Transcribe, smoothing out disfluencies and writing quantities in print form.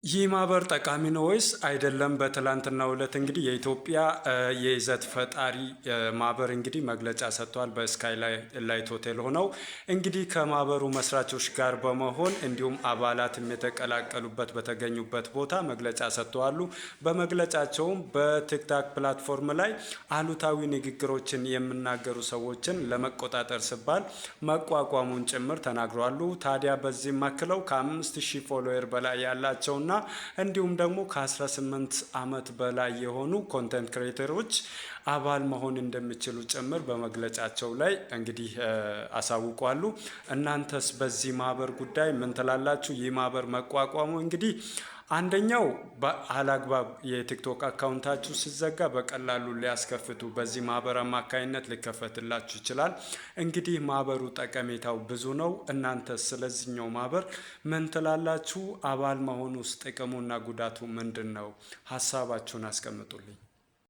ይህ ማህበር ጠቃሚ ነው ወይስ አይደለም? በትላንትናው ዕለት እንግዲህ የኢትዮጵያ የይዘት ፈጣሪ ማህበር እንግዲህ መግለጫ ሰጥቷል። በስካይላይት ሆቴል ሆነው እንግዲህ ከማህበሩ መስራቾች ጋር በመሆን እንዲሁም አባላትም የተቀላቀሉበት በተገኙበት ቦታ መግለጫ ሰጥተዋል። በመግለጫቸውም በቲክታክ ፕላትፎርም ላይ አሉታዊ ንግግሮችን የሚናገሩ ሰዎችን ለመቆጣጠር ሲባል መቋቋሙን ጭምር ተናግረዋል። ታዲያ በዚህም አክለው ከ5000 ፎሎወር በላይ ያላቸውና እንዲሁም ደግሞ ከ18 ዓመት በላይ የሆኑ ኮንተንት ክሬተሮች አባል መሆን እንደሚችሉ ጭምር በመግለጫቸው ላይ እንግዲህ አሳውቋሉ። እናንተስ በዚህ ማህበር ጉዳይ ምን ትላላችሁ? ይህ ማህበር መቋቋሙ እንግዲህ አንደኛው በአላግባብ የቲክቶክ አካውንታችሁ ሲዘጋ በቀላሉ ሊያስከፍቱ በዚህ ማህበር አማካኝነት ሊከፈትላችሁ ይችላል። እንግዲህ ማህበሩ ጠቀሜታው ብዙ ነው። እናንተ ስለዚህኛው ማህበር ምን ትላላችሁ? አባል መሆኑ ውስጥ ጥቅሙና ጉዳቱ ምንድን ነው? ሀሳባችሁን አስቀምጡልኝ።